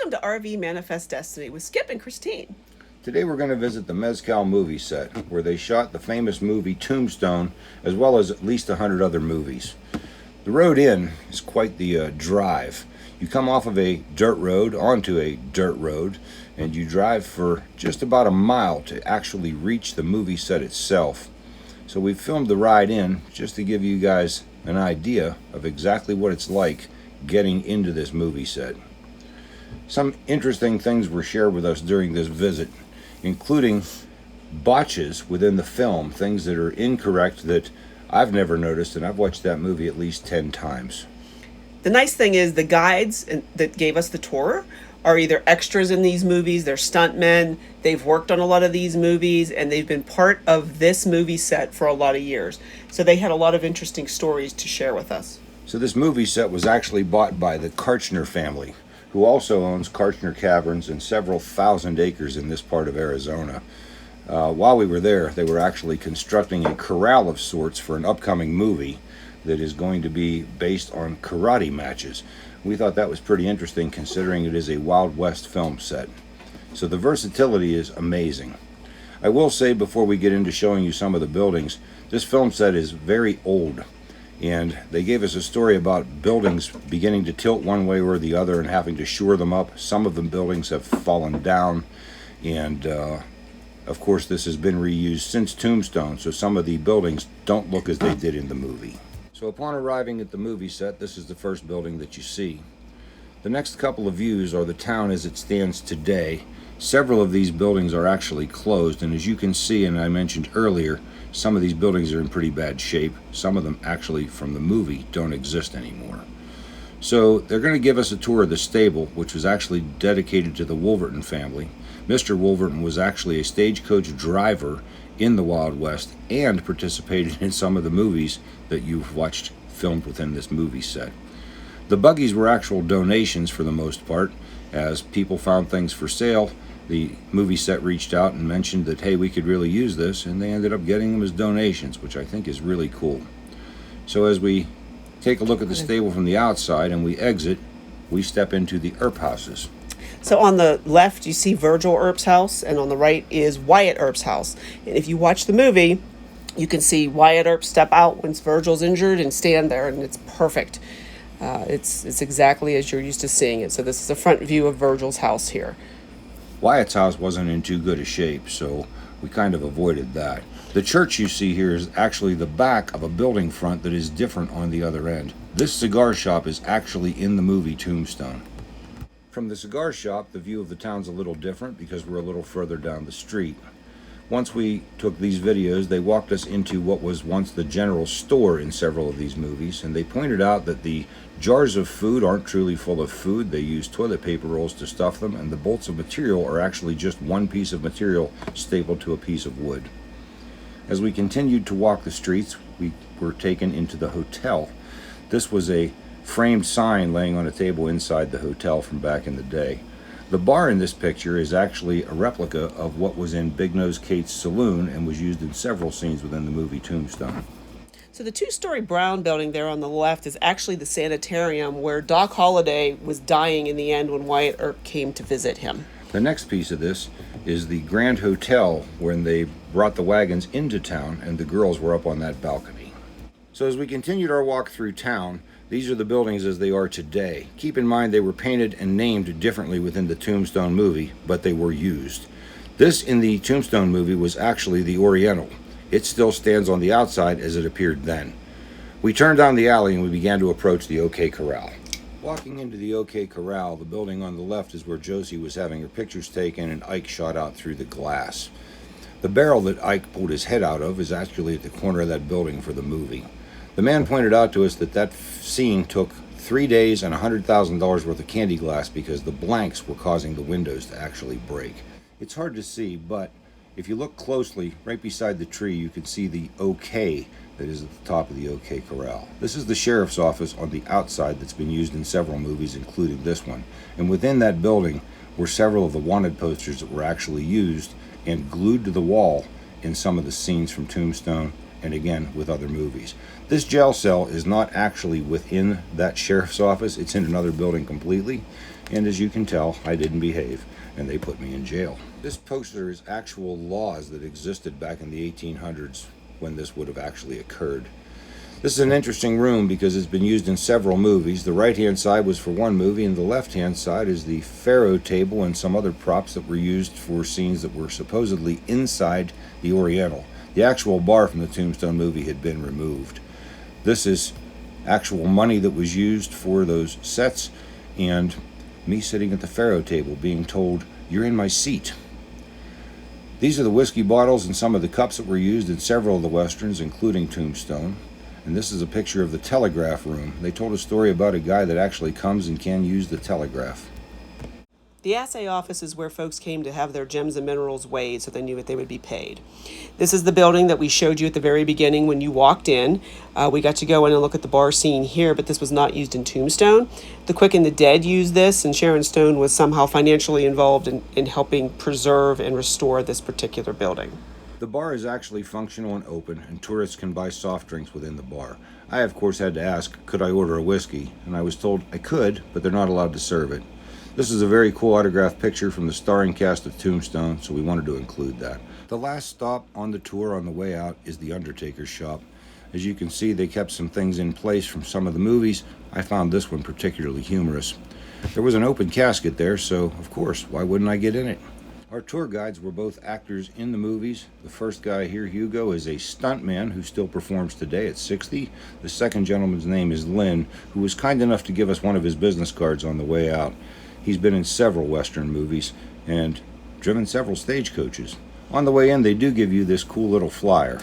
Welcome to RV Manifest Destiny with Skip and Christine. Today we're going to visit the Mescal Movie Set, where they shot the famous movie Tombstone, as well as at least 100 other movies. The road in is quite the drive. You come off of a dirt road onto a dirt road, and you drive for just about a mile to actually reach the movie set itself. So we filmed the ride in just to give you guys an idea of exactly what it's like getting into this movie set. Some interesting things were shared with us during this visit, including botches within the film, things that are incorrect that I've never noticed, and I've watched that movie at least 10 times. The nice thing is the guides that gave us the tour are either extras in these movies, they're stuntmen, they've worked on a lot of these movies, and they've been part of this movie set for a lot of years. So they had a lot of interesting stories to share with us. So this movie set was actually bought by the Karchner family, who also owns Karchner Caverns and several thousand acres in this part of Arizona. While we were there, they were actually constructing a corral of sorts for an upcoming movie that is going to be based on karate matches. We thought that was pretty interesting considering it is a Wild West film set. So the versatility is amazing. I will say before we get into showing you some of the buildings, this film set is very old. And they gave us a story about buildings beginning to tilt one way or the other and having to shore them up. Some of the buildings have fallen down, and of course this has been reused since Tombstone, so some of the buildings don't look as they did in the movie. So upon arriving at the movie set, this is the first building that you see. The next couple of views are the town as it stands today. Several of these buildings are actually closed, and as you can see, and I mentioned earlier, some of these buildings are in pretty bad shape. Some of them actually from the movie don't exist anymore. So they're going to give us a tour of the stable, which was actually dedicated to the Wolverton family. Mr. Wolverton was actually a stagecoach driver in the Wild West and participated in some of the movies that you've watched filmed within this movie set. The buggies were actual donations for the most part. As people found things for sale, the movie set reached out and mentioned that, hey, we could really use this, and they ended up getting them as donations, which I think is really cool. So as we take a look at the stable from the outside and we exit, we step into the Earp houses. So on the left, you see Virgil Earp's house, and on the right is Wyatt Earp's house. And if you watch the movie, you can see Wyatt Earp step out when Virgil's injured and stand there, and it's perfect. It's exactly as you're used to seeing it. So this is a front view of Virgil's house here. Wyatt's house wasn't in too good a shape, so we kind of avoided that. The church you see here is actually the back of a building front that is different on the other end. This cigar shop is actually in the movie Tombstone. From the cigar shop, the view of the town's a little different because we're a little further down the street. Once we took these videos, they walked us into what was once the general store in several of these movies, and they pointed out that the jars of food aren't truly full of food. They use toilet paper rolls to stuff them, and the bolts of material are actually just one piece of material stapled to a piece of wood. As we continued to walk the streets, we were taken into the hotel. This was a framed sign laying on a table inside the hotel from back in the day. The bar in this picture is actually a replica of what was in Big Nose Kate's saloon and was used in several scenes within the movie Tombstone. So the two-story brown building there on the left is actually the sanitarium where Doc Holliday was dying in the end when Wyatt Earp came to visit him. The next piece of this is the Grand Hotel when they brought the wagons into town and the girls were up on that balcony. So as we continued our walk through town, these are the buildings as they are today. Keep in mind they were painted and named differently within the Tombstone movie, but they were used. This in the Tombstone movie was actually the Oriental. It still stands on the outside as it appeared then. We turned down the alley and we began to approach the OK Corral. Walking into the OK Corral, the building on the left is where Josie was having her pictures taken and Ike shot out through the glass. The barrel that Ike pulled his head out of is actually at the corner of that building for the movie. The man pointed out to us that that scene took 3 days and $100,000 worth of candy glass because the blanks were causing the windows to actually break. It's hard to see, but if you look closely, right beside the tree, you can see the OK that is at the top of the OK Corral. This is the sheriff's office on the outside that's been used in several movies, including this one. And within that building were several of the wanted posters that were actually used and glued to the wall in some of the scenes from Tombstone and again with other movies. This jail cell is not actually within that sheriff's office. It's in another building completely. And as you can tell, I didn't behave, and they put me in jail. This poster is actual laws that existed back in the 1800s when this would have actually occurred. This is an interesting room because it's been used in several movies. The right-hand side was for one movie, and the left-hand side is the faro table and some other props that were used for scenes that were supposedly inside the Oriental. The actual bar from the Tombstone movie had been removed. This is actual money that was used for those sets, and me sitting at the faro table being told, "You're in my seat." These are the whiskey bottles and some of the cups that were used in several of the westerns, including Tombstone. And this is a picture of the telegraph room. They told a story about a guy that actually comes and can use the telegraph. The assay office is where folks came to have their gems and minerals weighed so they knew what they would be paid. This is the building that we showed you at the very beginning when you walked in. We got to go in and look at the bar scene here, but this was not used in Tombstone. The Quick and the Dead used this, and Sharon Stone was somehow financially involved in helping preserve and restore this particular building. The bar is actually functional and open, and tourists can buy soft drinks within the bar. I, of course, had to ask, could I order a whiskey? And I was told I could, but they're not allowed to serve it. This is a very cool autographed picture from the starring cast of Tombstone, so we wanted to include that. The last stop on the tour on the way out is the Undertaker's shop. As you can see, they kept some things in place from some of the movies. I found this one particularly humorous. There was an open casket there, so of course, why wouldn't I get in it? Our tour guides were both actors in the movies. The first guy here, Hugo, is a stuntman who still performs today at 60. The second gentleman's name is Lynn, who was kind enough to give us one of his business cards on the way out. He's been in several Western movies and driven several stagecoaches. On the way in, they do give you this cool little flyer.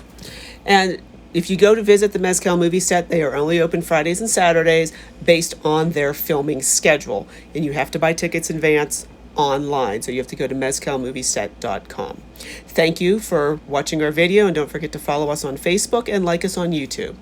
And if you go to visit the Mescal Movie Set, they are only open Fridays and Saturdays based on their filming schedule. And you have to buy tickets in advance online, so you have to go to mescalmovieset.com. Thank you for watching our video, and don't forget to follow us on Facebook and like us on YouTube.